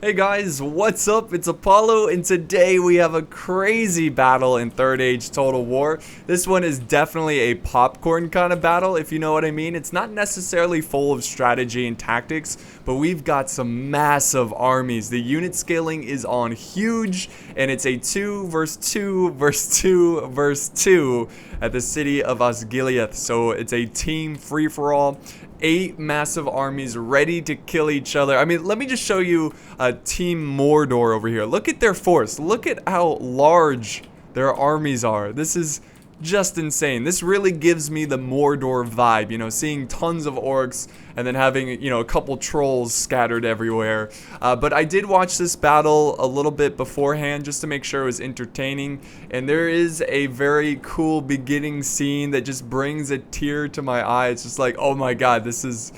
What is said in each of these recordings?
Hey guys, what's up? It's Apollo, and today we have a crazy battle in Third Age Total War. This one is definitely a popcorn kind of battle, if you know what I mean. It's not necessarily full of strategy and tactics, but we've got some massive armies. The unit scaling is on huge, and it's a 2 versus 2 versus 2 versus 2 at the city of Osgiliath. So it's a team free-for-all. 8 massive armies ready to kill each other. I mean, let me just show you Team Mordor over here. Look at their force. Look at how large their armies are. This is just insane. This really gives me the Mordor vibe, you know, seeing tons of orcs and then having, you know, a couple trolls scattered everywhere. But I did watch this battle a little bit beforehand just to make sure it was entertaining, and there is a very cool beginning scene that just brings a tear to my eye. It's just like, oh my god, this is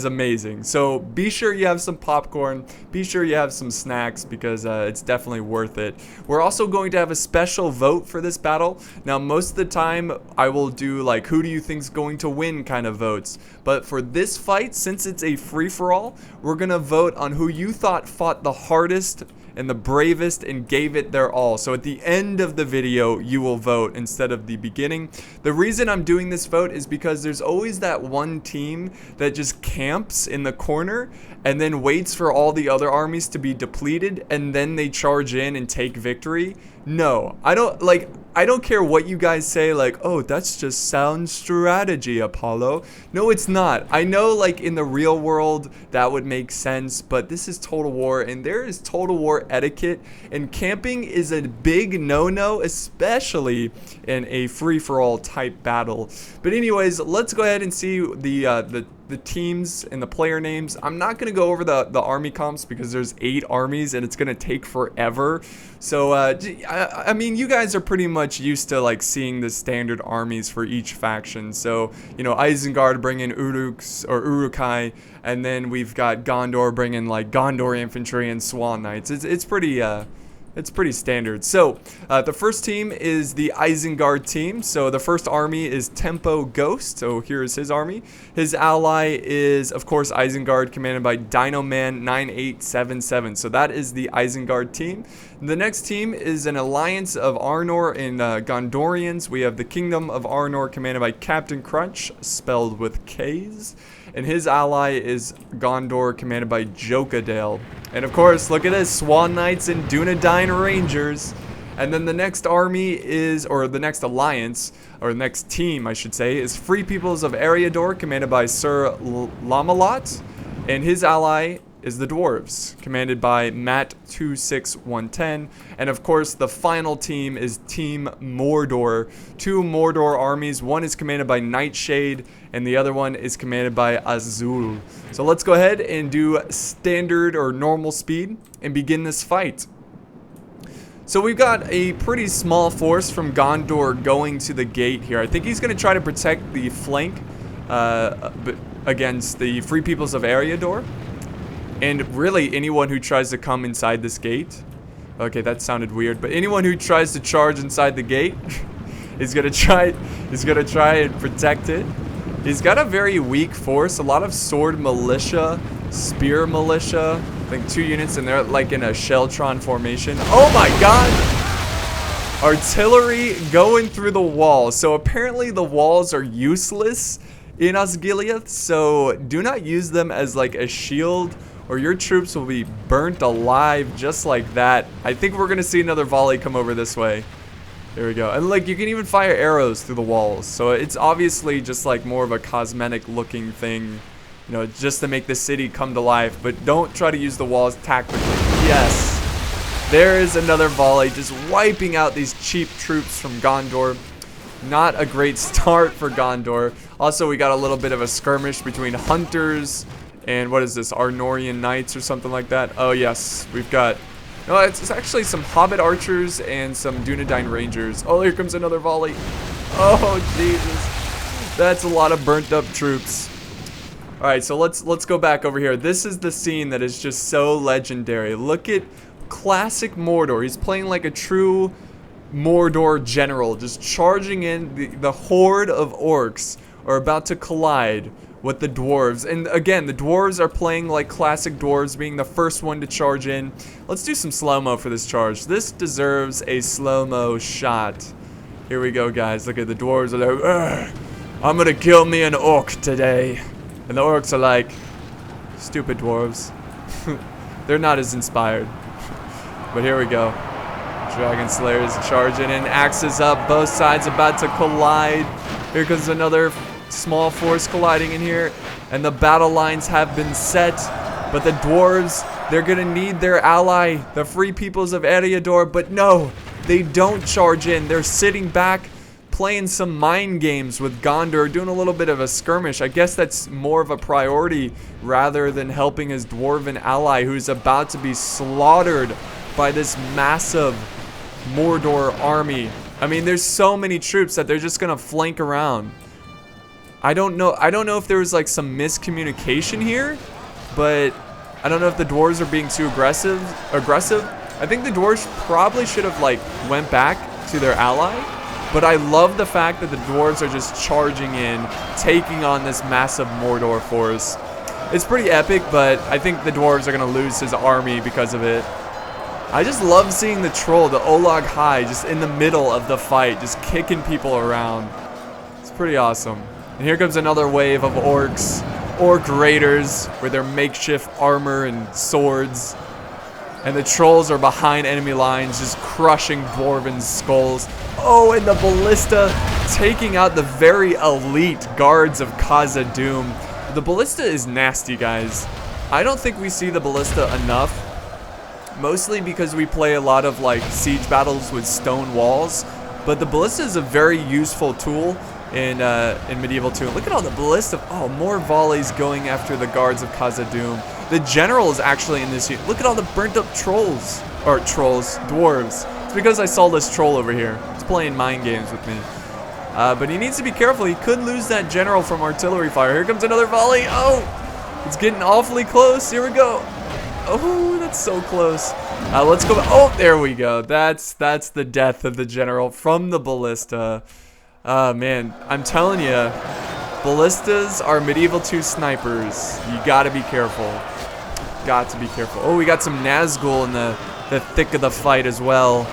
amazing. So be sure you have some popcorn, be sure you have some snacks, because it's definitely worth it. We're also going to have a special vote for this battle. Now, most of the time I will do like who do you think's going to win kind of votes, but for this fight, since it's a free-for-all, we're gonna vote on who you thought fought the hardest and the bravest and gave it their all. So at the end of the video, you will vote instead of the beginning. The reason I'm doing this vote is because there's always that one team that just camps in the corner and then waits for all the other armies to be depleted, and then they charge in and take victory. No, I don't care what you guys say, like, oh, that's just sound strategy, Apollo. No, it's not. I know, like, in the real world, that would make sense, but this is Total War, and there is Total War etiquette, and camping is a big no-no, especially in a free-for-all type battle. But anyways, let's go ahead and see the teams and the player names. I'm not going to go over the army comps because there's 8 armies and it's going to take forever. So, I mean, you guys are pretty much used to like seeing the standard armies for each faction. So, you know, Isengard bringing Uruks or Urukai, and then we've got Gondor bringing like Gondor infantry and Swan Knights. It's pretty standard. So, the first team is the Isengard team. So, the first army is Tempo Ghost. So, here is his army. His ally is, of course, Isengard, commanded by Dinoman 9877. So, that is the Isengard team. The next team is an alliance of Arnor and Gondorians. We have the Kingdom of Arnor, commanded by Captain Crunch, spelled with K's. And his ally is Gondor, commanded by Jokadale. And of course, look at this, Swan Knights and Dunedain Rangers. And then the next army is, or the next alliance, or the next team, I should say, is Free Peoples of Eriador, commanded by Sir Lamalot. And his ally is the Dwarves, commanded by Matt 26110. And of course, the final team is Team Mordor. 2 Mordor armies. One is commanded by Nightshade, and the other one is commanded by Azul. So let's go ahead and do standard or normal speed and begin this fight. So we've got a pretty small force from Gondor going to the gate here. I think he's going to try to protect the flank against the Free Peoples of Eriador. And really, anyone who tries to come inside this gate. Okay, that sounded weird. But anyone who tries to charge inside the gate is gonna try and protect it. He's got a very weak force. A lot of sword militia, spear militia. I think 2 units, and they're like in a Sheltron formation. Oh my god! Artillery going through the walls. So apparently the walls are useless in Osgiliath. So do not use them as like a shield, or your troops will be burnt alive just like that. I think we're going to see another volley come over this way. There we go. And like, you can even fire arrows through the walls. So it's obviously just like more of a cosmetic looking thing, you know, just to make the city come to life. But don't try to use the walls tactically. Yes. There is another volley, just wiping out these cheap troops from Gondor. Not a great start for Gondor. Also, we got a little bit of a skirmish between hunters and what is this, Arnorian Knights or something like that. Oh yes, we've got, no, it's actually some Hobbit archers and some Dunedain Rangers. Oh, here comes another volley. Oh Jesus, that's a lot of burnt up troops. All right, so let's go back over here. This is the scene that is just so legendary. Look at classic Mordor. He's playing like a true Mordor general, just charging in. The horde of orcs are about to collide with the dwarves. And again, the dwarves are playing like classic dwarves, being the first one to charge in. Let's do some slow-mo for this charge. This deserves a slow-mo shot. Here we go, guys. Look at the dwarves are like, "Ugh, I'm gonna kill me an orc today." And the orcs are like, stupid dwarves. They're not as inspired. But here we go. Dragon Slayers charging in, axes up, both sides about to collide. Here comes another small force colliding in here, and the battle lines have been set. But the dwarves, they're gonna need their ally, the free peoples of Eriador. But no, they don't charge in. They're sitting back, playing some mind games with Gondor, doing a little bit of a skirmish. I guess that's more of a priority rather than helping his dwarven ally, who's about to be slaughtered by this massive Mordor army. I mean, there's so many troops that they're just gonna flank around. I don't know if there was like some miscommunication here, but I don't know if the dwarves are being too aggressive. I think the dwarves probably should have like went back to their ally, but I love the fact that the dwarves are just charging in, taking on this massive Mordor force. It's pretty epic, but I think the dwarves are gonna lose his army because of it. I just love seeing the troll, the Olag High, just in the middle of the fight, just kicking people around. It's pretty awesome. And here comes another wave of orcs, orc raiders with their makeshift armor and swords. And the trolls are behind enemy lines, just crushing dwarven skulls. Oh, and the ballista taking out the very elite guards of Khazad-dûm. The ballista is nasty, guys. I don't think we see the ballista enough. Mostly because we play a lot of like siege battles with stone walls. But the ballista is a very useful tool in Medieval 2. Look at all the ballista. Oh, more volleys going after the guards of Khazad-dûm. The general is actually in this. Look at all the burnt up trolls. Or dwarves. It's because I saw this troll over here. It's playing mind games with me. But he needs to be careful. He could lose that general from artillery fire. Here comes another volley. Oh, it's getting awfully close. Here we go. Oh, that's so close. Let's go. Oh, there we go. That's the death of the general from the ballista. Man, I'm telling you, ballistas are Medieval 2 snipers. You gotta be careful. Got to be careful. Oh, we got some Nazgul in the thick of the fight as well.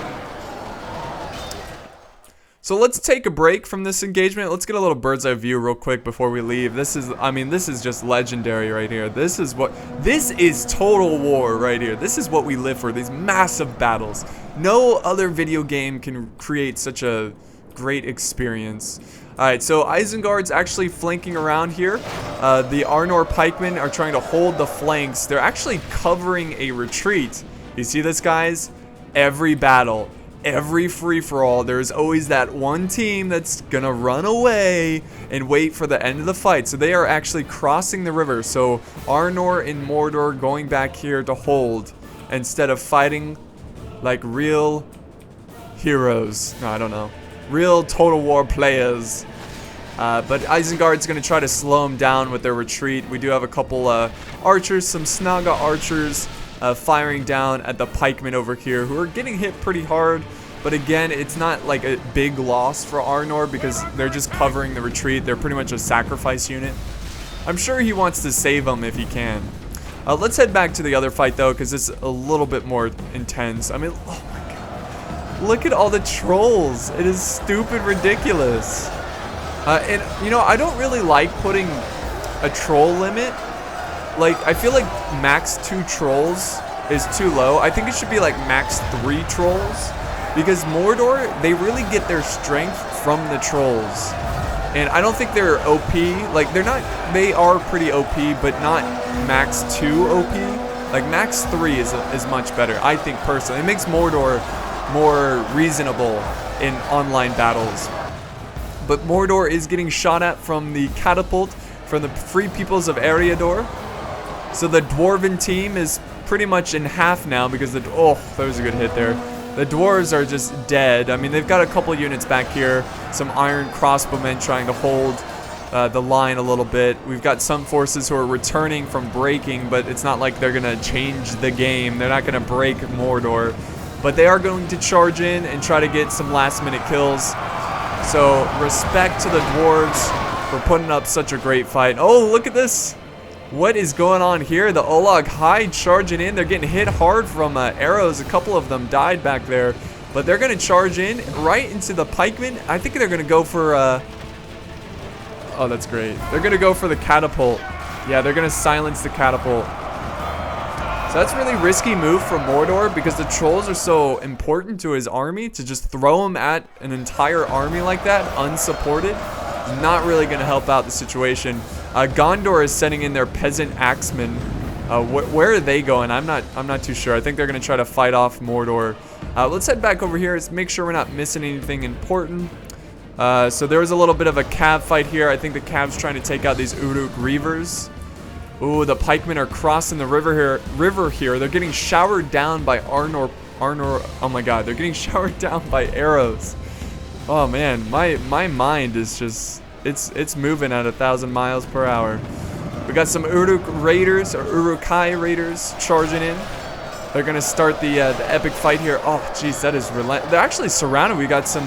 So let's take a break from this engagement. Let's get a little bird's eye view real quick before we leave. This is, I mean, this is just legendary right here. This is Total War right here. This is what we live for, these massive battles. No other video game can create such a great experience. Alright, so Isengard's actually flanking around here. The Arnor pikemen are trying to hold the flanks. They're actually covering a retreat. You see this, guys? Every battle, every free-for-all, there's always that one team that's gonna run away and wait for the end of the fight. So they are actually crossing the river. So Arnor and Mordor going back here to hold instead of fighting like real heroes. No, I don't know. Real Total War players. But Isengard's going to try to slow them down with their retreat. We do have a couple archers, some Snaga archers firing down at the pikemen over here who are getting hit pretty hard. But again, it's not like a big loss for Arnor because they're just covering the retreat. They're pretty much a sacrifice unit. I'm sure he wants to save them if he can. Let's head back to the other fight though, because it's a little bit more intense. I mean, oh my god. Look at all the trolls. It is stupid ridiculous. And, you know, I don't really like putting a troll limit. Like, I feel like max 2 trolls is too low. I think it should be like max 3 trolls. Because Mordor, they really get their strength from the trolls. And I don't think they're OP. Like, they're not, they are pretty OP, but not max 2 OP. Like, max 3 is much better, I think, personally. It makes Mordor more reasonable in online battles. But Mordor is getting shot at from the catapult from the free peoples of Eriador. So the dwarven team is pretty much in half now because oh, that was a good hit there. The dwarves are just dead. I mean, they've got a couple units back here. Some iron crossbowmen trying to hold the line a little bit. We've got some forces who are returning from breaking, but it's not like they're going to change the game. They're not going to break Mordor. But they are going to charge in and try to get some last-minute kills. So, respect to the dwarves. for putting up such a great fight. Oh, look at this. What is going on here? The Olog High charging in. They're getting hit hard from arrows. A couple of them died back there. But they're going to charge in right into the pikemen. I think they're going to go for... oh, that's great. They're going to go for the catapult. Yeah, they're going to silence the catapult. So that's a really risky move from Mordor because the trolls are so important to his army. To just throw him at an entire army like that, unsupported, is not really going to help out the situation. Gondor is sending in their peasant axemen. Where are they going? I'm not too sure. I think they're going to try to fight off Mordor. Let's head back over here. Let's make sure we're not missing anything important. So there was a little bit of a cav fight here. I think the cav's trying to take out these Uruk Reavers. Ooh, the pikemen are crossing the river here. They're getting showered down by Arnor. Oh my god, they're getting showered down by arrows. Oh man, my mind is just, it's moving at 1,000 miles per hour. We got some Uruk Raiders, or Urukai Raiders charging in. They're gonna start the epic fight here. Oh jeez, that is relentless. They're actually surrounded. We got some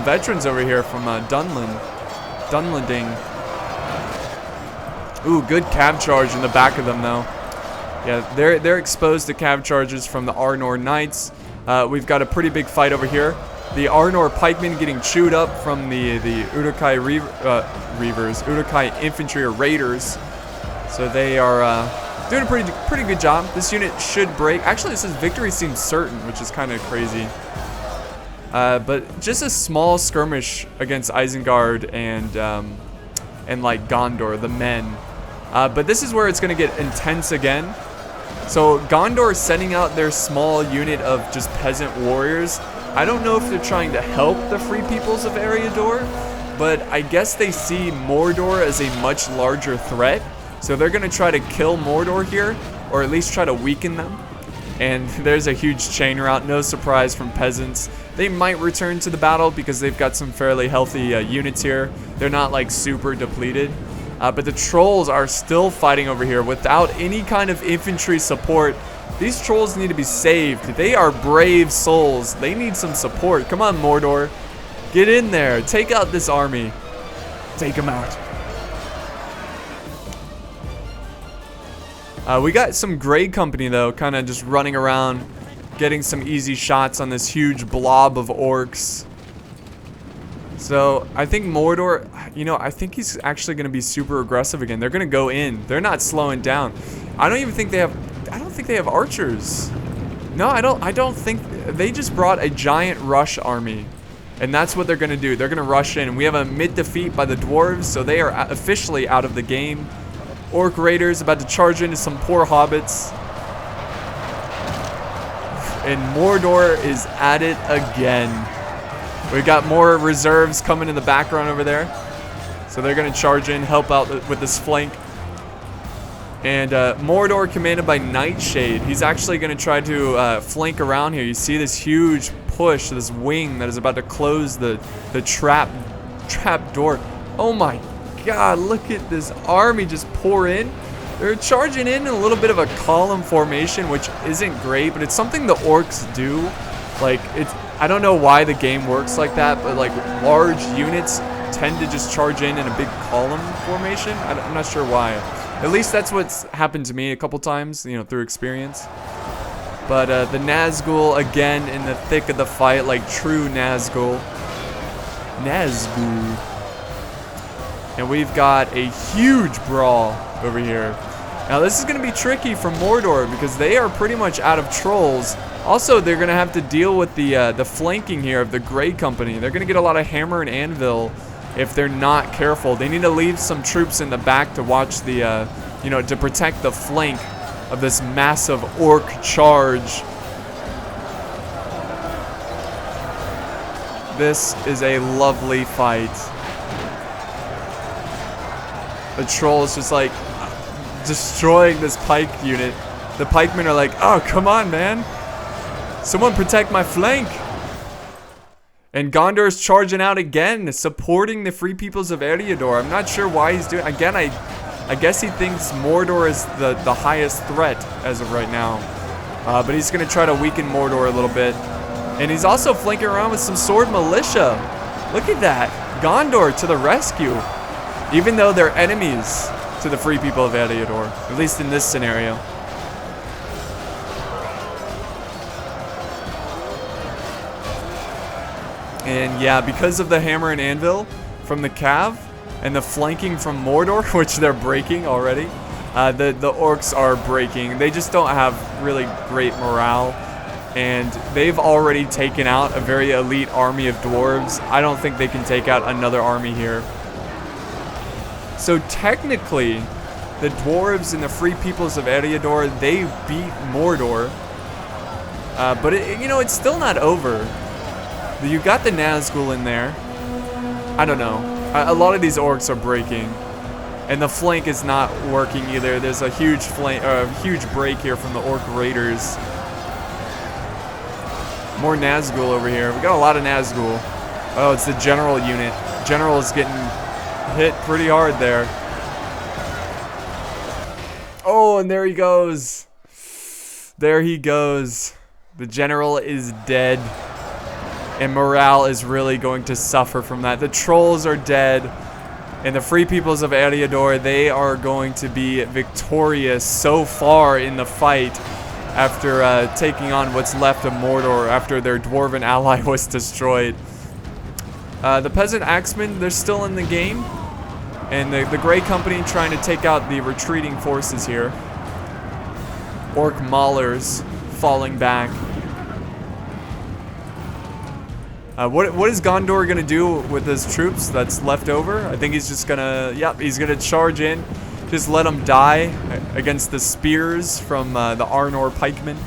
veterans over here from Dunlanding. Ooh, good cav charge in the back of them though. Yeah, they're exposed to cav charges from the Arnor Knights. We've got a pretty big fight over here. The Arnor pikemen getting chewed up from the Urukai Reavers, Urukai infantry or raiders. So they are doing a pretty good job. This unit should break. Actually, it says victory seems certain, which is kind of crazy. But just a small skirmish against Isengard and like Gondor, the men. But this is where it's going to get intense again. So Gondor is sending out their small unit of just peasant warriors. I don't know if they're trying to help the free peoples of Eriador, but I guess they see Mordor as a much larger threat. So they're going to try to kill Mordor here, or at least try to weaken them. And there's a huge chain route, no surprise from peasants. They might return to the battle because they've got some fairly healthy units here. They're not like super depleted. But the trolls are still fighting over here without any kind of infantry support. These trolls need to be saved. They are brave souls. They need some support. Come on, Mordor. Get in there. Take out this army. Take them out. We got some Grey Company, though, kind of just running around, getting some easy shots on this huge blob of orcs. So, I think Mordor, you know, I think he's actually going to be super aggressive again. They're going to go in. They're not slowing down. I don't think they have archers. No, I don't think, they just brought a giant rush army. And that's what they're going to do. They're going to rush in. We have a mid-defeat by the dwarves, so they are officially out of the game. Orc raiders about to charge into some poor hobbits. And Mordor is at it again. We got more reserves coming in the background over there. So they're going to charge in, help out with this flank. And Mordor, commanded by Nightshade, he's actually going to try to flank around here. You see this huge push, this wing that is about to close the trap door. Oh my god, look at this army just pour in. They're charging in a little bit of a column formation, which isn't great, but it's something the orcs do. Like, I don't know why the game works like that, but like large units tend to just charge in a big column formation. I'm not sure why. At least that's what's happened to me a couple times, you know, through experience. But the Nazgul again in the thick of the fight, like true Nazgul. And we've got a huge brawl over here. Now this is going to be tricky for Mordor because they are pretty much out of trolls. Also, they're going to have to deal with the flanking here of the Grey Company. They're going to get a lot of hammer and anvil if they're not careful. They need to leave some troops in the back to watch the, you know, to protect the flank of this massive orc charge. This is a lovely fight. The troll is just like destroying this pike unit. The pikemen are like, oh, come on, man. Someone protect my flank. And Gondor is charging out again, supporting the free peoples of Eriador. I'm not sure why he's doing. Again, I guess he thinks Mordor is the highest threat as of right now. But he's going to try to weaken Mordor a little bit. And he's also flanking around with some sword militia. Look at that. Gondor to the rescue. Even though they're enemies to the free people of Eriador, at least in this scenario. And yeah, because of the hammer and anvil from the Cav and the flanking from Mordor, which they're breaking already, the orcs are breaking. They just don't have really great morale. And they've already taken out a very elite army of dwarves. I don't think they can take out another army here. So technically, the dwarves and the free peoples of Eriador, they beat Mordor. But you know, it's still not over. You got the Nazgul in there. I don't know. A lot of these orcs are breaking. And the flank is not working either. There's a huge huge break here from the orc raiders. More Nazgul over here. We got a lot of Nazgul. Oh, it's the general unit. General is getting hit pretty hard there. Oh, and there he goes. There he goes. The general is dead. And morale is really going to suffer from that. The trolls are dead. And the free peoples of Eriador, they are going to be victorious so far in the fight after taking on what's left of Mordor after their dwarven ally was destroyed. The peasant axemen, they're still in the game. And the Grey Company trying to take out the retreating forces here. Orc maulers falling back. What is Gondor gonna do with his troops that's left over? I think he's just gonna, he's gonna charge in. Just let them die against the spears from the Arnor pikemen.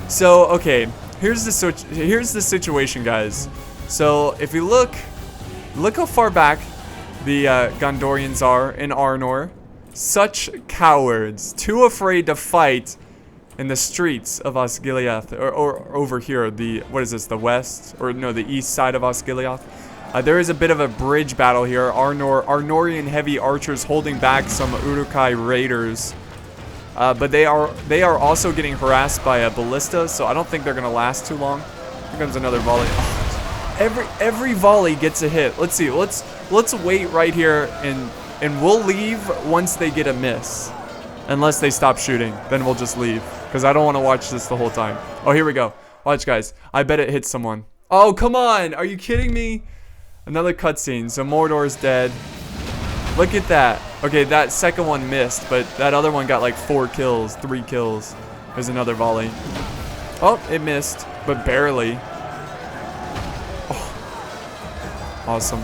So, okay, here's the situation, guys. So, if you look how far back the Gondorians are in Arnor. Such cowards, too afraid to fight in the streets of Osgiliath, or over here, what is this, the west, or no, the east side of Osgiliath. There is a bit of a bridge battle here. Arnorian heavy archers holding back some Uruk-hai raiders, but they are also getting harassed by a ballista, so I don't think they're gonna last too long. Here comes another volley. Oh, every volley gets a hit. Let's see. Let's wait right here, and we'll leave once they get a miss. Unless they stop shooting, then we'll just leave. Because I don't want to watch this the whole time. Oh, here we go. Watch, guys. I bet it hits someone. Oh, come on. Are you kidding me? Another cutscene. So Mordor's dead. Look at that. Okay, that second one missed, but that other one got like 4 kills, 3 kills. There's another volley. Oh, it missed, but barely. Oh, awesome.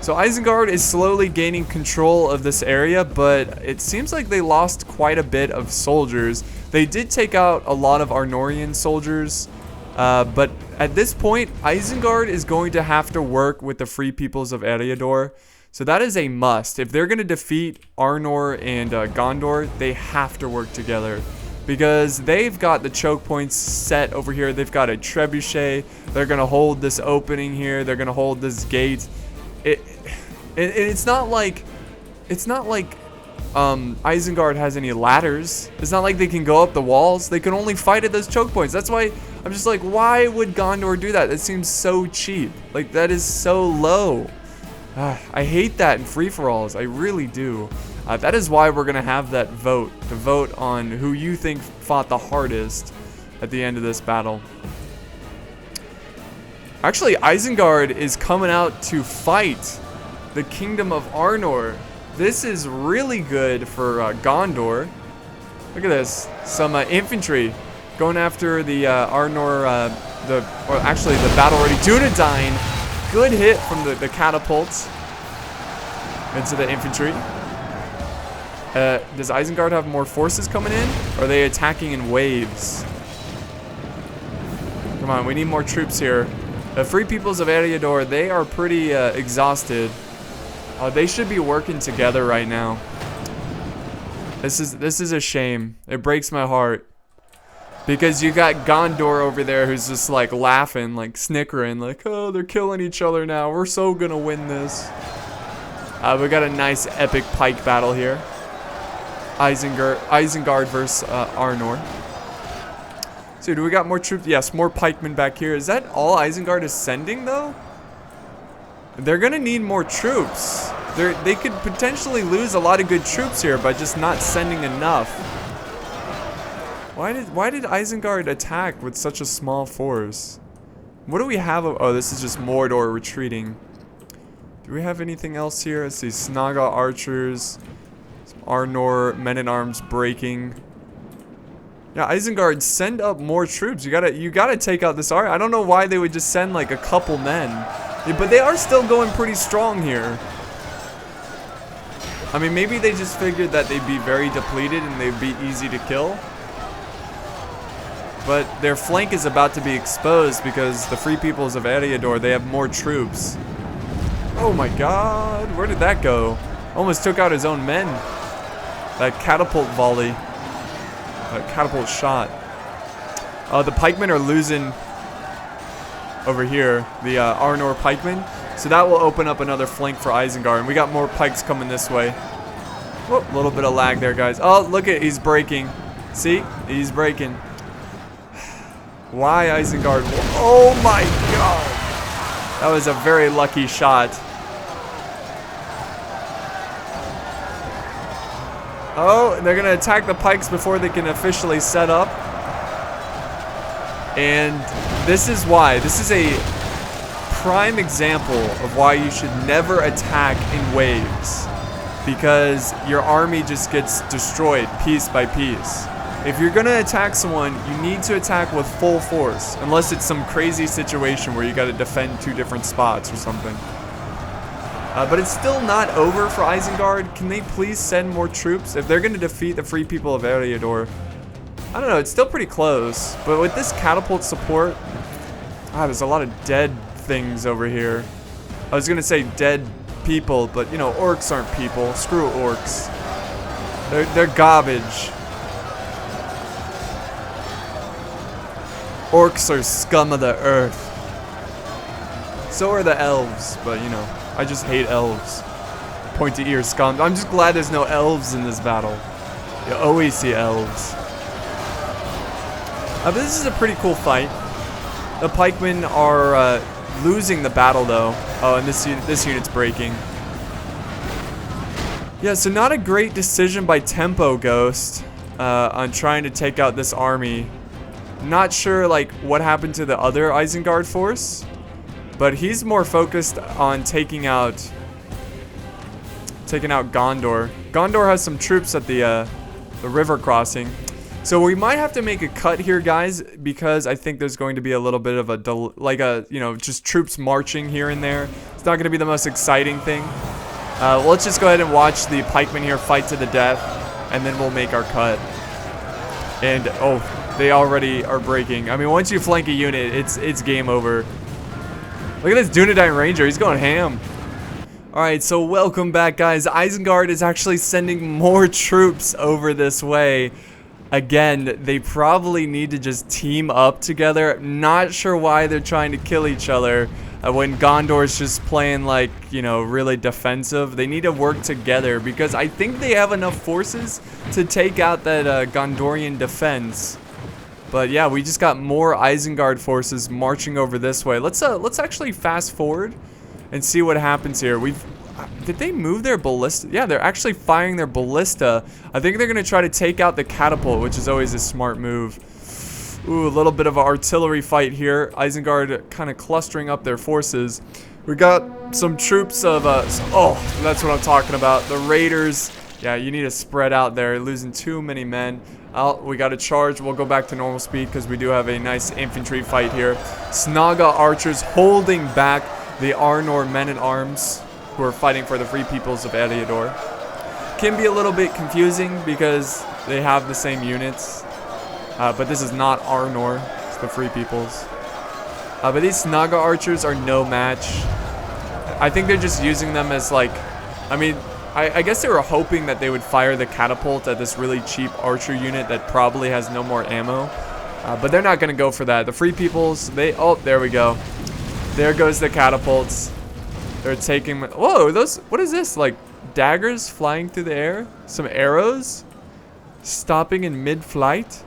So Isengard is slowly gaining control of this area, but it seems like they lost quite a bit of soldiers. They did take out a lot of Arnorian soldiers, but at this point, Isengard is going to have to work with the free peoples of Eriador. So that is a must. If they're going to defeat Arnor and Gondor, they have to work together. Because they've got the choke points set over here. They've got a trebuchet. They're going to hold this opening here. They're going to hold this gate. It's not like Isengard has any ladders. It's not like they can go up the walls. They can only fight at those choke points. That's why I'm just like, why would Gondor do that? It seems so cheap. Like, that is so low. I hate that in free-for-alls. I really do. That is why we're gonna have that vote to vote on who you think fought the hardest at the end of this battle. Actually, Isengard is coming out to fight the Kingdom of Arnor. This is really good for Gondor. Look at this. Some infantry going after the Arnor, actually the battle-ready Dunedain. Good hit from the catapults into the infantry. Does Isengard have more forces coming in? Or are they attacking in waves? Come on, we need more troops here. The free peoples of Eriador, they are pretty exhausted. They should be working together right now. This is a shame. It breaks my heart. Because you got Gondor over there who's just like laughing, like snickering, like, oh, they're killing each other now. We're so gonna win this. We got a nice epic pike battle here. Isengard versus Arnor. So do we got more troops? Yes, more pikemen back here. Is that all Isengard is sending though? They're gonna need more troops. They could potentially lose a lot of good troops here by just not sending enough. Why did Isengard attack with such a small force? What do we have? Oh, this is just Mordor retreating. Do we have anything else here? Let's see. Snaga archers. Some Arnor men-at-arms breaking. Yeah, Isengard, send up more troops. You gotta take out this army. I don't know why they would just send like a couple men. But they are still going pretty strong here. I mean, maybe they just figured that they'd be very depleted and they'd be easy to kill. But their flank is about to be exposed because the Free Peoples of Eriador, they have more troops. Oh my god, where did that go? Almost took out his own men. That catapult volley. That catapult shot. The pikemen are losing over here. The Arnor pikemen. So that will open up another flank for Isengard. And we got more pikes coming this way. Whoop, a little bit of lag there, guys. Oh, look at, he's breaking. See? He's breaking. Why Isengard? Oh my god! That was a very lucky shot. Oh, they're gonna attack the pikes before they can officially set up. And this is why. This is a prime example of why you should never attack in waves. Because your army just gets destroyed piece by piece. If you're gonna attack someone, you need to attack with full force. Unless it's some crazy situation where you gotta defend 2 different spots or something. But it's still not over for Isengard. Can they please send more troops? If they're gonna defeat the Free People of Eriador. I don't know, it's still pretty close. But with this catapult support, there's a lot of dead things over here. I was gonna say dead people, but you know, orcs aren't people. Screw orcs. They're garbage. Orcs are scum of the earth. So are the elves, but you know, I just hate elves. Pointy ear scum. I'm just glad there's no elves in this battle. You always see elves. But this is a pretty cool fight. The pikemen are losing the battle though. Oh, and this unit's breaking. Yeah, so not a great decision by Tempo Ghost on trying to take out this army. Not sure like what happened to the other Isengard force, but he's more focused on taking out Gondor. Gondor has some troops at the river crossing, so we might have to make a cut here, guys, because I think there's going to be a little bit of just troops marching here and there. It's not going to be the most exciting thing. Let's just go ahead and watch the pikemen here fight to the death, and then we'll make our cut. And oh, they already are breaking. I mean, once you flank a unit, it's game over. Look at this Dunedain Ranger. He's going ham. Alright, so welcome back, guys. Isengard is actually sending more troops over this way. Again, they probably need to just team up together. Not sure why they're trying to kill each other when Gondor's just playing like, you know, really defensive. They need to work together because I think they have enough forces to take out that Gondorian defense. But yeah, we just got more Isengard forces marching over this way. Let's actually fast forward and see what happens here. Did they move their ballista? Yeah, they're actually firing their ballista. I think they're gonna try to take out the catapult, which is always a smart move. Ooh, a little bit of an artillery fight here. Isengard kind of clustering up their forces. We got some troops of oh, that's what I'm talking about. The raiders. Yeah, you need to spread out there. Losing too many men. We got to charge. We'll go back to normal speed because we do have a nice infantry fight here. Snaga archers holding back the Arnor men-at-arms who are fighting for the Free Peoples of Eriador. Can be a little bit confusing because they have the same units. But this is not Arnor. It's the Free Peoples. But these Snaga archers are no match. I think they're just using them as like... I mean... I guess they were hoping that they would fire the catapult at this really cheap archer unit that probably has no more ammo. But they're not going to go for that. The Free Peoples, oh, there we go. There goes the catapults. They're taking... Whoa, what is this? Like daggers flying through the air? Some arrows? Stopping in mid-flight?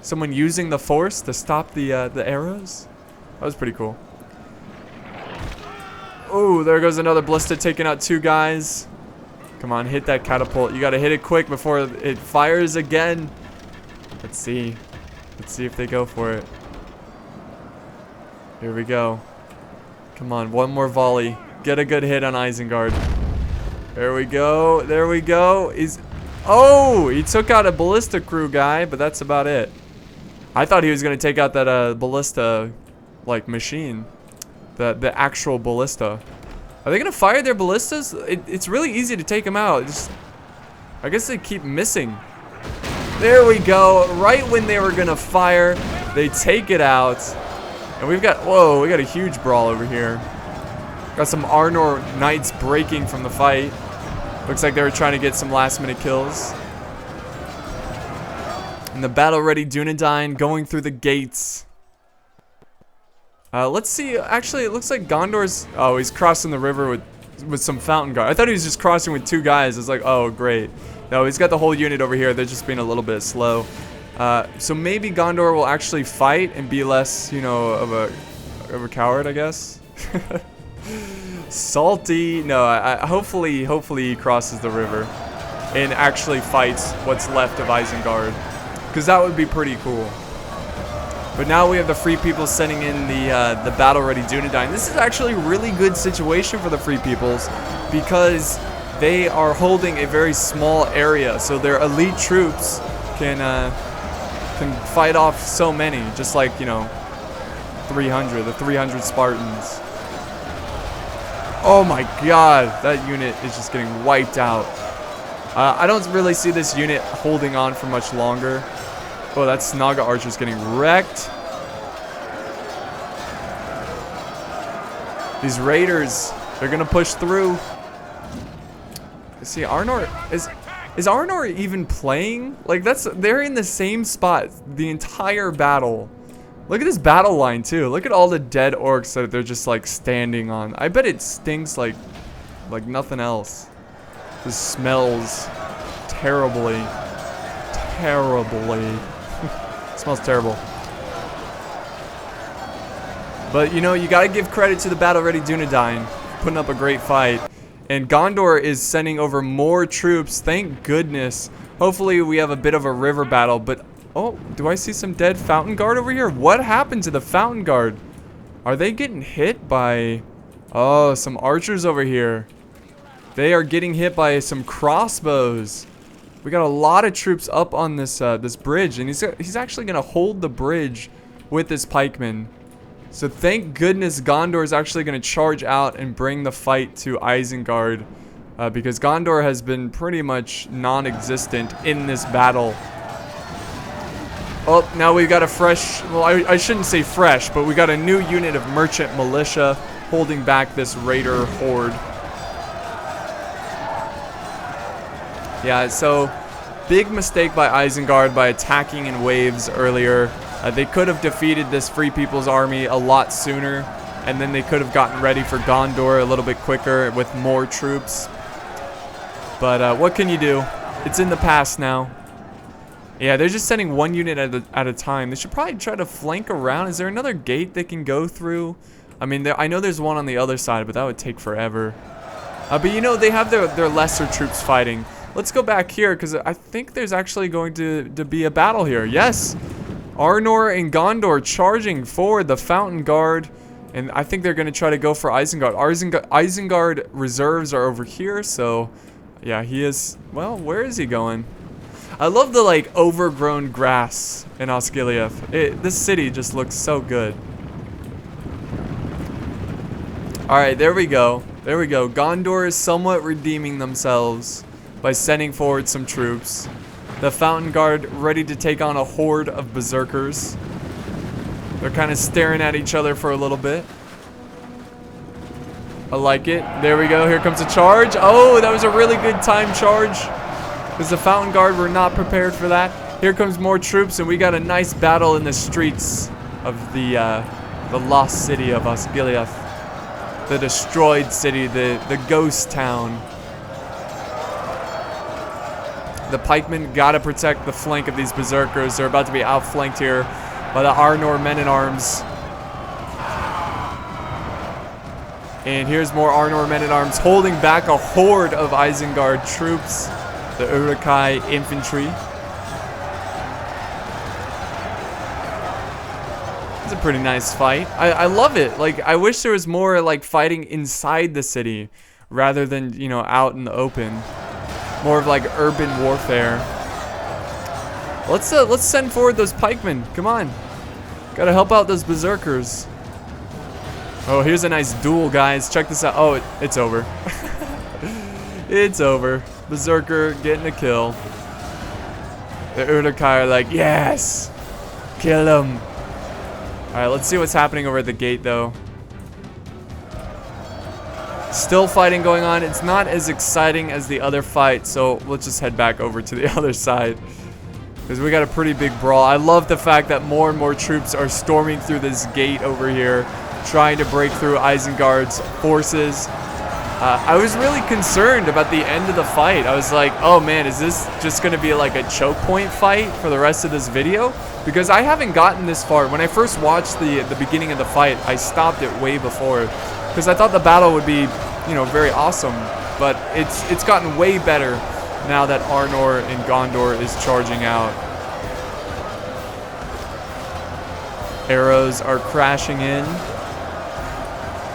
Someone using the force to stop the arrows? That was pretty cool. Oh, there goes another ballista taking out 2 guys. Come on, hit that catapult. You gotta hit it quick before it fires again. Let's see. Let's see if they go for it. Here we go. Come on, one more volley. Get a good hit on Isengard. There we go. There we go. Oh, he took out a ballista crew guy, but that's about it. I thought he was gonna take out that ballista, like, machine. The actual ballista. Are they gonna fire their ballistas? It's really easy to take them out. I guess they keep missing. There we go. Right when they were gonna fire, they take it out. And we've got, whoa, we got a huge brawl over here. Got some Arnor knights breaking from the fight. Looks like they were trying to get some last minute kills. And the battle ready Dunedain going through the gates. Let's see. Actually, it looks like Gondor's... Oh, he's crossing the river with some fountain guard. I thought he was just crossing with 2 guys. It's like, oh, great. No, he's got the whole unit over here. They're just being a little bit slow. So maybe Gondor will actually fight and be less, you know, of a coward, I guess. Salty. No, hopefully he crosses the river and actually fights what's left of Isengard, because that would be pretty cool. But now we have the Free People sending in the battle-ready Dunedain. This is actually a really good situation for the Free Peoples because they are holding a very small area, so their elite troops can fight off so many, just like, you know, the 300 Spartans. Oh my god, that unit is just getting wiped out. I don't really see this unit holding on for much longer. Oh, that's Naga archers getting wrecked. These raiders, they're gonna push through. See, Arnor is Arnor even playing? Like, they're in the same spot the entire battle. Look at this battle line too. Look at all the dead orcs that they're just like standing on. I bet it stinks like nothing else. This smells terribly. Terribly. Smells terrible. But you know, you gotta give credit to the battle-ready Dunedain, putting up a great fight. And Gondor is sending over more troops, thank goodness. Hopefully we have a bit of a river battle, but oh, do I see some dead Fountain Guard over here? What happened to the Fountain Guard? Are they getting hit by... Oh, some archers over here. They are getting hit by some crossbows. We got a lot of troops up on this this bridge, and he's actually gonna hold the bridge with his pikemen. So thank goodness Gondor is actually gonna charge out and bring the fight to Isengard, because Gondor has been pretty much non-existent in this battle. Oh, now we've got a fresh, well, I shouldn't say fresh, but we got a new unit of merchant militia holding back this raider horde. Yeah, so big mistake by Isengard by attacking in waves earlier. They could have defeated this Free People's army a lot sooner, and then they could have gotten ready for Gondor a little bit quicker with more troops. But what can you do? It's in the past now. Yeah, they're just sending one unit at a time. They should probably try to flank around. Is there another gate they can go through? I mean, I know there's one on the other side, but that would take forever. But you know, they have their lesser troops fighting. Let's go back here, because I think there's actually going to be a battle here. Yes! Arnor and Gondor charging forward the Fountain Guard. And I think they're going to try to go for Isengard. Isengard reserves are over here, so... Yeah, he is... Well, where is he going? I love the, like, overgrown grass in Osgiliath. This city just looks so good. Alright, there we go. There we go. Gondor is somewhat redeeming themselves by sending forward some troops. The Fountain Guard ready to take on a horde of berserkers. They're kind of staring at each other for a little bit. I like it. There we go. Here comes a charge. Oh, that was a really good time charge, because the Fountain Guard were not prepared for that. Here comes more troops, and we got a nice battle in the streets of the lost city of Osgiliath. The destroyed city, the ghost town. The pikemen gotta protect the flank of these berserkers. They're about to be outflanked here by the Arnor men-at-arms. And here's more Arnor men-at-arms holding back a horde of Isengard troops. The Uruk-hai infantry. It's a pretty nice fight. I love it. Like, I wish there was more, like, fighting inside the city rather than, you know, out in the open. More of, like, urban warfare. Let's send forward those pikemen. Come on. Gotta help out those berserkers. Oh, here's a nice duel, guys. Check this out. Oh, it's over. It's over. Berserker getting a kill. The Uruk-hai are like, yes! Kill him! Alright, let's see what's happening over at the gate, though. Still fighting going on. It's not as exciting as the other fight, so let's just head back over to the other side. Because we got a pretty big brawl. I love the fact that more and more troops are storming through this gate over here, trying to break through Isengard's forces. I was really concerned about the end of the fight. I was like, oh man, is this just going to be like a choke point fight for the rest of this video? Because I haven't gotten this far. When I first watched the beginning of the fight, I stopped it way before. Because I thought the battle would be, you know, very awesome. But it's gotten way better now that Arnor and Gondor is charging out. Arrows are crashing in.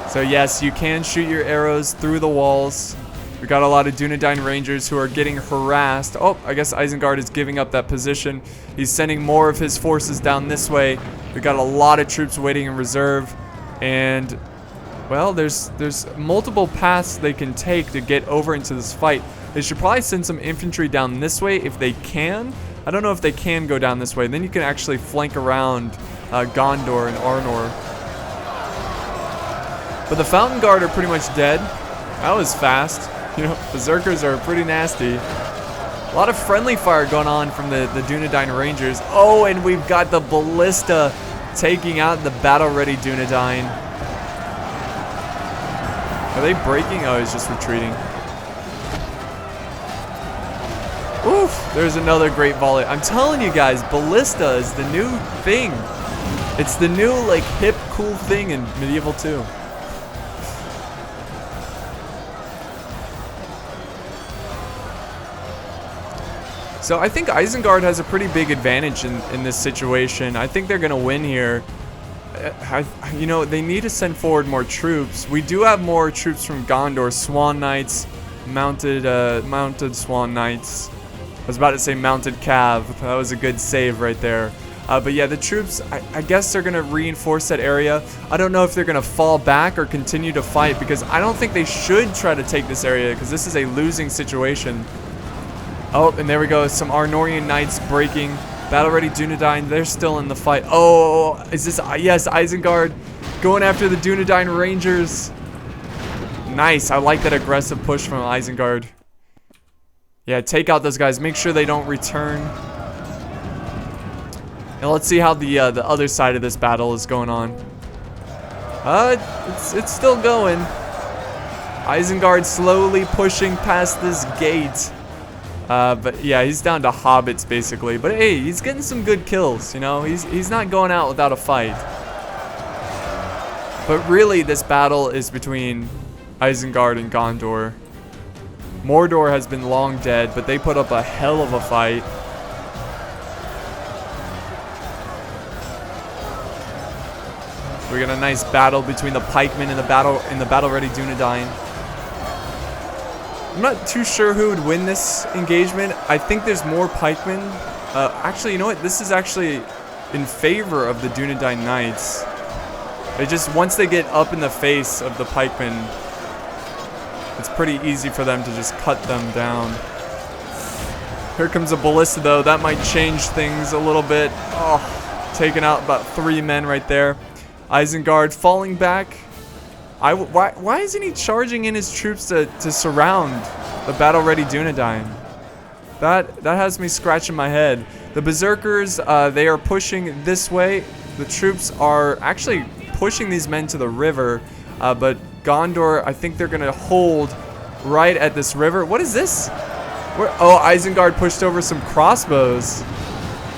So yes, you can shoot your arrows through the walls. We got a lot of Dunedain Rangers who are getting harassed. Oh, I guess Isengard is giving up that position. He's sending more of his forces down this way. We got a lot of troops waiting in reserve. And, well, there's multiple paths they can take to get over into this fight. They should probably send some infantry down this way if they can. I don't know if they can go down this way. Then you can actually flank around Gondor and Arnor. But the Fountain Guard are pretty much dead. That was fast. You know, Berserkers are pretty nasty. A lot of friendly fire going on from the Dunedain Rangers. Oh, and we've got the Ballista taking out the battle-ready Dunedain. Are they breaking? Oh, he's just retreating. Oof, there's another great volley. I'm telling you guys, Ballista is the new thing. It's the new, like, hip, cool thing in Medieval 2. So I think Isengard has a pretty big advantage in this situation. I think they're going to win here. You know, they need to send forward more troops. We do have more troops from Gondor. Swan Knights, mounted Swan Knights. I was about to say mounted cav. That was a good save right there. But yeah, the troops, I guess they're going to reinforce that area. I don't know if they're going to fall back or continue to fight, because I don't think they should try to take this area, because this is a losing situation. Oh, and there we go. Some Arnorian Knights breaking. Battle-ready Dunedain, they're still in the fight. Oh, is this... Yes, Isengard going after the Dunedain Rangers. Nice. I like that aggressive push from Isengard. Yeah, take out those guys. Make sure they don't return. And let's see how the other side of this battle is going on. It's still going. Isengard slowly pushing past this gate. But yeah, he's down to hobbits basically. But hey, he's getting some good kills, you know? He's not going out without a fight. But really, this battle is between Isengard and Gondor. Mordor has been long dead, but they put up a hell of a fight. We got a nice battle between the pikemen and the battle-ready Dunedain. I'm not too sure who would win this engagement. I think there's more pikemen. Actually, you know what? This is actually in favor of the Dunedain Knights. They just, once they get up in the face of the pikemen, it's pretty easy for them to just cut them down. Here comes a ballista, though. That might change things a little bit. Oh, taking out about 3 men right there. Isengard falling back. Why isn't he charging in his troops to surround the battle-ready Dunedain? That has me scratching my head. The Berserkers, they are pushing this way. The troops are actually pushing these men to the river, but Gondor, I think they're going to hold right at this river. What is this? Oh, Isengard pushed over some crossbows.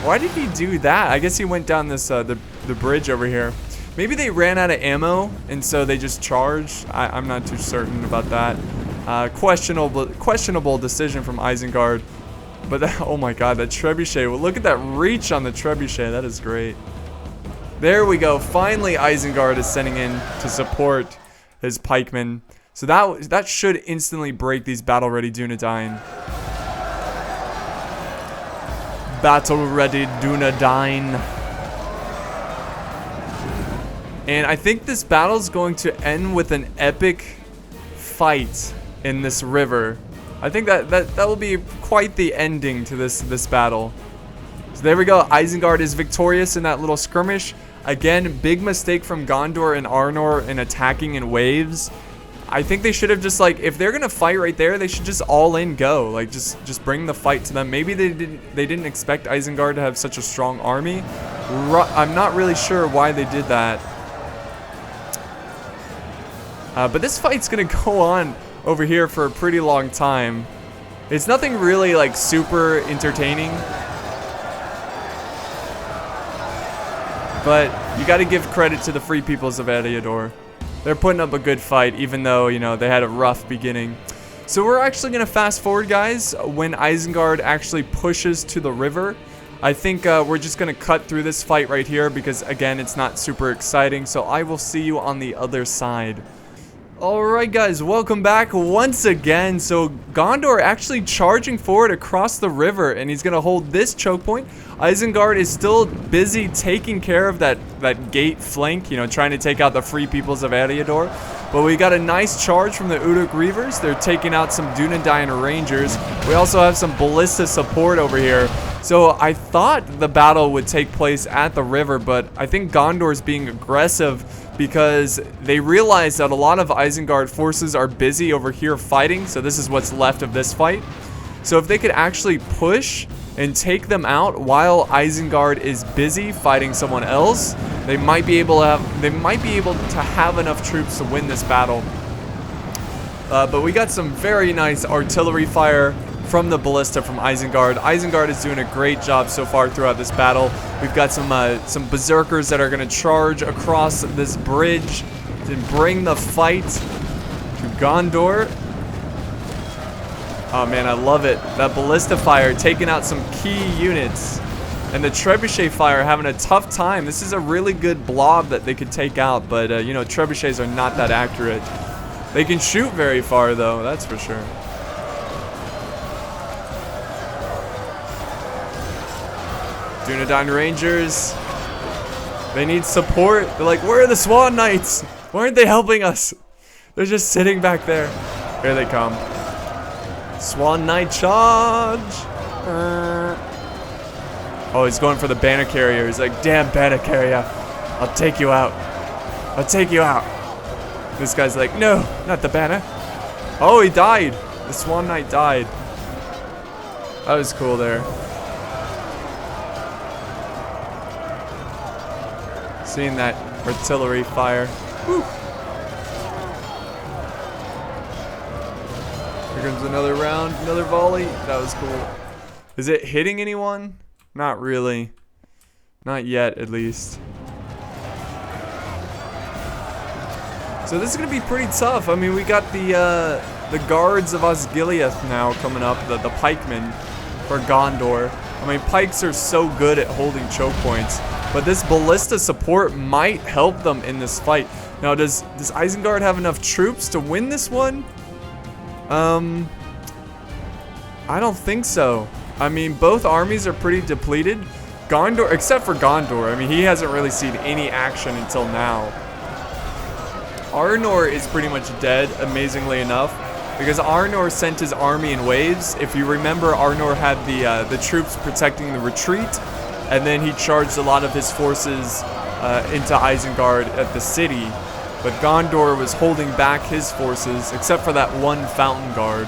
Why did he do that? I guess he went down this the bridge over here. Maybe they ran out of ammo, and so they just charged. I'm not too certain about that. Questionable decision from Isengard. But that, oh my god, that trebuchet. Well, look at that reach on the trebuchet. That is great. There we go. Finally, Isengard is sending in to support his pikemen. So that should instantly break these battle-ready Dunedain. Battle-ready Dunedain. And I think this battle is going to end with an epic fight in this river. I think that will be quite the ending to this battle. So there we go. Isengard is victorious in that little skirmish. Again, big mistake from Gondor and Arnor in attacking in waves. I think they should have just, like, if they're gonna fight right there, they should just all in go. Like, just bring the fight to them. Maybe they didn't expect Isengard to have such a strong army. I'm not really sure why they did that. But this fight's gonna go on over here for a pretty long time. It's nothing really like super entertaining, but you got to give credit to the free peoples of Eriador. They're putting up a good fight, even though, you know, they had a rough beginning. So we're actually gonna fast forward, guys, when Isengard actually pushes to the river. I think we're just gonna cut through this fight right here because, again, it's not super exciting. So I will see you on the other side. Alright guys, welcome back once again. So Gondor actually charging forward across the river, and he's gonna hold this choke point. Isengard is still busy taking care of that gate flank, you know, trying to take out the free peoples of Eriador. But we got a nice charge from the Uruk Reavers. They're taking out some Dunedain Rangers. We also have some ballista support over here. So I thought the battle would take place at the river, but I think Gondor's being aggressive because they realize that a lot of Isengard forces are busy over here fighting. So this is what's left of this fight. So if they could actually push and take them out while Isengard is busy fighting someone else, they might be able to have enough troops to win this battle. But we got some very nice artillery fire from the ballista from Isengard. Isengard is doing a great job so far throughout this battle. We've got some berserkers that are going to charge across this bridge to bring the fight to Gondor. Oh man, I love it. That ballista fire taking out some key units. And the trebuchet fire having a tough time. This is a really good blob that they could take out, but you know, trebuchets are not that accurate. They can shoot very far though, that's for sure. Dunedain Rangers, they need support. They're like, where are the Swan Knights? Why aren't they helping us? They're just sitting back there. Here they come. Swan Knight charge. Oh, he's going for the banner carrier. He's like, damn banner carrier, I'll take you out. I'll take you out. This guy's like, no, not the banner. Oh, he died. The Swan Knight died. That was cool there. Seeing that artillery fire. Woo. Here comes another round, another volley. That was cool. Is it hitting anyone? Not really. Not yet, at least. So this is gonna be pretty tough. I mean, we got the guards of Osgiliath now coming up, the pikemen for Gondor. I mean, pikes are so good at holding choke points, but this ballista support might help them in this fight. Now, does Isengard have enough troops to win this one? I don't think so. I mean, both armies are pretty depleted. Gondor, except for Gondor, I mean, he hasn't really seen any action until now. Arnor is pretty much dead, amazingly enough, because Arnor sent his army in waves. If you remember, Arnor had the troops protecting the retreat, and then he charged a lot of his forces into Isengard at the city. But Gondor was holding back his forces, except for that one fountain guard.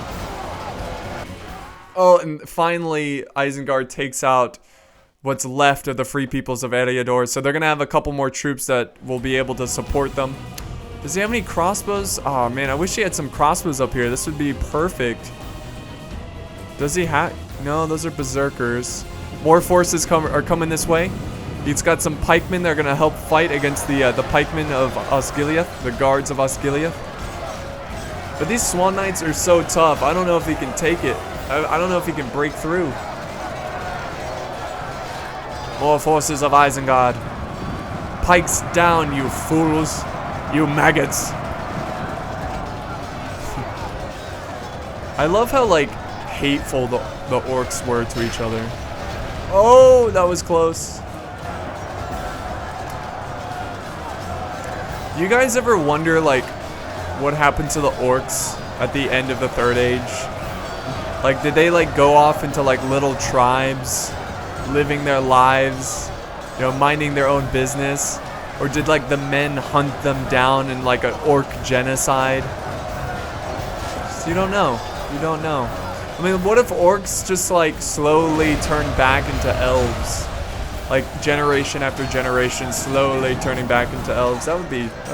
Oh, and finally, Isengard takes out what's left of the free peoples of Eriador. So they're going to have a couple more troops that will be able to support them. Does he have any crossbows? Oh man, I wish he had some crossbows up here. This would be perfect. Does he have? No, those are berserkers. More forces are coming this way. He's got some pikemen that are going to help fight against the pikemen of Osgiliath, the guards of Osgiliath. But these Swan Knights are so tough. I don't know if he can take it. I don't know if he can break through. More forces of Isengard. Pikes down, you fools. You maggots. I love how, like, hateful the orcs were to each other. Oh, that was close. Do you guys ever wonder, like, what happened to the orcs at the end of the Third Age? Like, did they, like, go off into, like, little tribes, living their lives, you know, minding their own business? Or did, like, the men hunt them down in, like, an orc genocide? So you don't know. You don't know. I mean, what if orcs just, like, slowly turn back into elves? Like, generation after generation, slowly turning back into elves. That would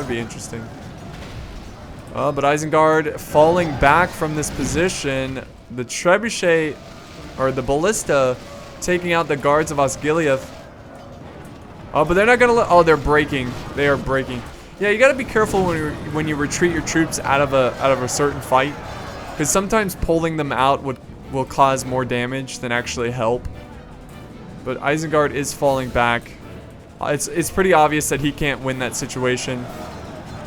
be interesting. But Isengard falling back from this position. The trebuchet, or the ballista, taking out the guards of Osgiliath. Oh, but they're not gonna let. Oh, they're breaking. They are breaking. Yeah, you gotta be careful when you retreat your troops out of a certain fight, because sometimes pulling them out will cause more damage than actually help. But Isengard is falling back. It's pretty obvious that he can't win that situation.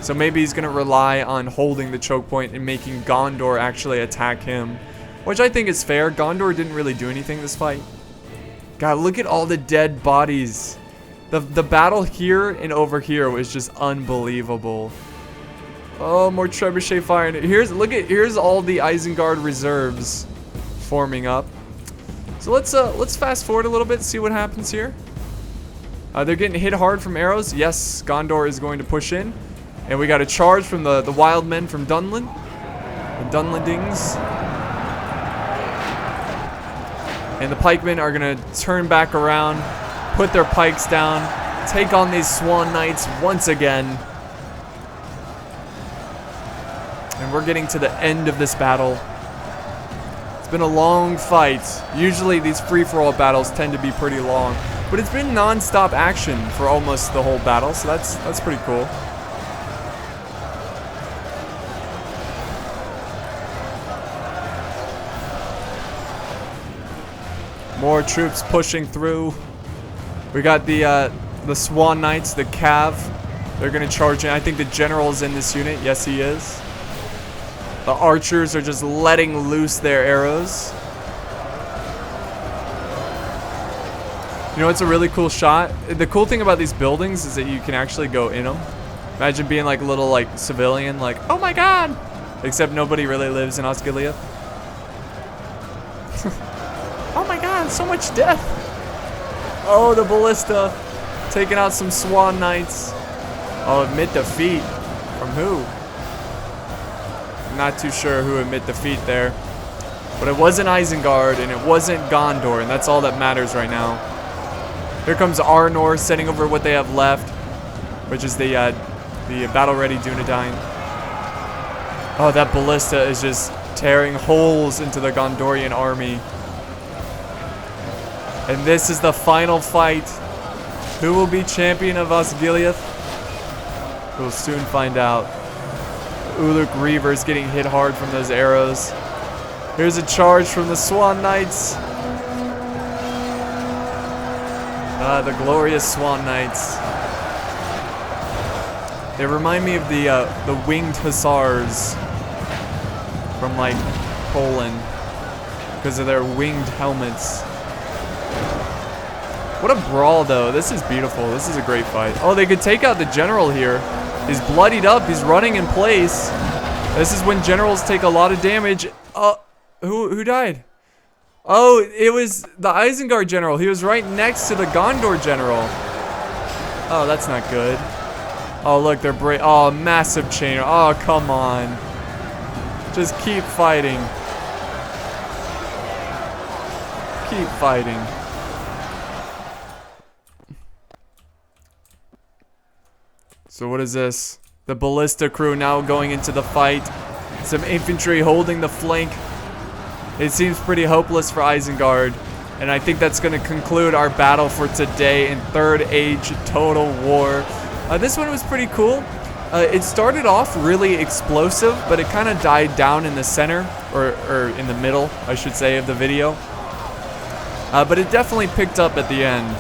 So maybe he's going to rely on holding the choke point and making Gondor actually attack him. Which I think is fair. Gondor didn't really do anything this fight. God, look at all the dead bodies. The battle here and over here was just unbelievable. Oh, more trebuchet fire. Here's all the Isengard reserves forming up. So let's fast forward a little bit, see what happens here. They're getting hit hard from arrows. Yes, Gondor is going to push in. And we got a charge from the wild men from Dunland. The Dunlandings. And the pikemen are going to turn back around, put their pikes down, take on these Swan Knights once again. And we're getting to the end of this battle. Been a long fight. Usually these free-for-all battles tend to be pretty long, but it's been non-stop action for almost the whole battle, so that's pretty cool. More troops pushing through. We got the Swan Knights, the Cav. They're gonna charge in. I think the general's in this unit. Yes, he is. The archers are just letting loose their arrows. You know, it's a really cool shot. The cool thing about these buildings is that you can actually go in them. Imagine being like a little like civilian, like, oh my god! Except nobody really lives in Osgiliath. Oh my god, so much death! Oh, the ballista taking out some Swan Knights. Oh, admit defeat. From who? Not too sure who admit defeat there. But it wasn't Isengard and it wasn't Gondor, and that's all that matters right now. Here comes Arnor sending over what they have left, which is the battle-ready Dunedain. Oh, that ballista is just tearing holes into the Gondorian army. And this is the final fight. Who will be champion of Osgiliath? We'll soon find out. Uluk Reavers getting hit hard from those arrows. Here's a charge from the Swan Knights. The glorious Swan Knights. They remind me of the winged hussars from like Poland because of their winged helmets. What a brawl though. This is beautiful. This is a great fight. Oh, they could take out the general here. He's bloodied up. He's running in place. This is when generals take a lot of damage. Who died? Oh, it was the Isengard general. He was right next to the Gondor general. Oh, that's not good. Oh, look, they're oh, massive chain. Oh, come on. Just keep fighting. Keep fighting. So what is this? The ballista crew now going into the fight. Some infantry holding the flank. It seems pretty hopeless for Isengard. And I think that's going to conclude our battle for today in Third Age Total War. This one was pretty cool. It started off really explosive, but it kind of died down in the center, or in the middle, I should say, of the video. But it definitely picked up at the end.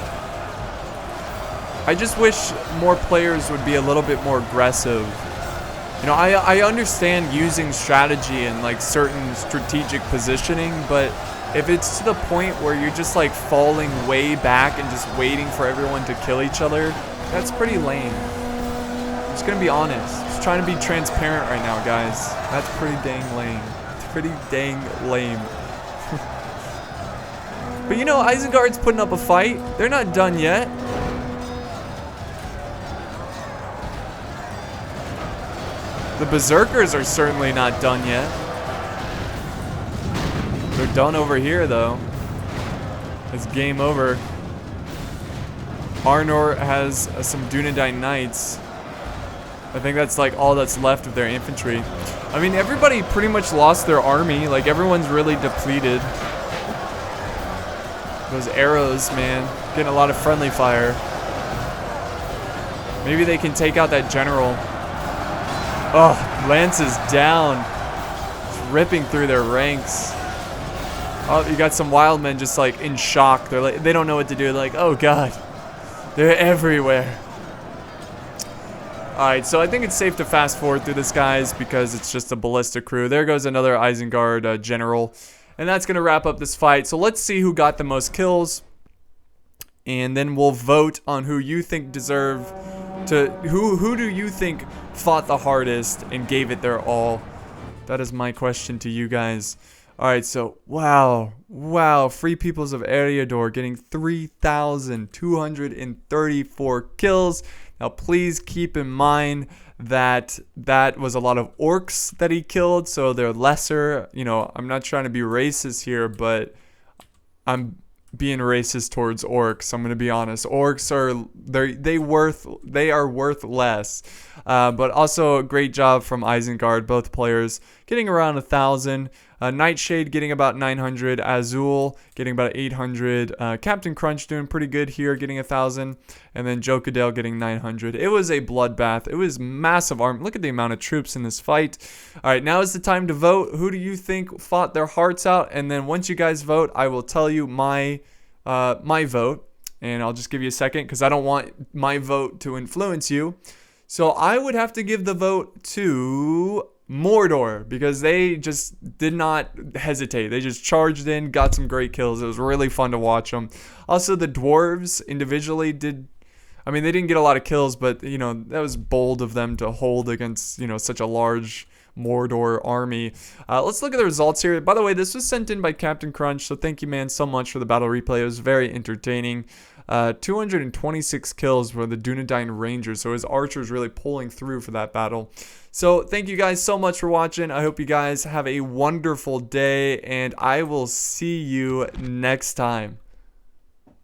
I just wish more players would be a little bit more aggressive. You know, I understand using strategy and like certain strategic positioning, but if it's to the point where you're just like falling way back and just waiting for everyone to kill each other, that's pretty lame. I'm just gonna be honest. Just trying to be transparent right now, guys. That's pretty dang lame. It's pretty dang lame. But you know, Isengard's putting up a fight. They're not done yet. The Berserkers are certainly not done yet. They're done over here, though. It's game over. Arnor has some Dunedain Knights. I think that's like all that's left of their infantry. I mean, everybody pretty much lost their army. Like, everyone's really depleted. Those arrows, man. Getting a lot of friendly fire. Maybe they can take out that general. Oh, Lance is down. It's ripping through their ranks. Oh, you got some wild men just like in shock. They're like, they don't know what to do. They're like, oh god, they're everywhere. Alright, so I think it's safe to fast forward through this, guys, because it's just a ballista crew. There goes another Isengard general. And that's going to wrap up this fight. So let's see who got the most kills. And then we'll vote on who you think deserve to... Who do you think fought the hardest and gave it their all? That is my question to you guys. Alright, so, wow. Free Peoples of Eriador getting 3,234 kills. Now, please keep in mind that that was a lot of orcs that he killed, so they're lesser. You know, I'm not trying to be racist here, but I'm being racist towards orcs. I'm gonna be honest. Orcs are they are worth less. But also a great job from Isengard, both players getting around 1,000. Nightshade getting about 900. Azul getting about 800. Captain Crunch doing pretty good here, getting 1,000. And then Jokadale getting 900. It was a bloodbath. It was massive army. Look at the amount of troops in this fight. All right, now is the time to vote. Who do you think fought their hearts out? And then once you guys vote, I will tell you my vote. And I'll just give you a second because I don't want my vote to influence you. So I would have to give the vote to Mordor, because they just did not hesitate. They just charged in, got some great kills. It was really fun to watch them. Also, the dwarves individually did... I mean, they didn't get a lot of kills, but, you know, that was bold of them to hold against, you know, such a large Mordor army. Let's look at the results here. By the way, this was sent in by Captain Crunch, so thank you, man, so much for the battle replay. It was very entertaining. 226 kills for the Dunedain Rangers, so his archers really pulling through for that battle. So thank you guys so much for watching. I hope you guys have a wonderful day, and I will see you next time.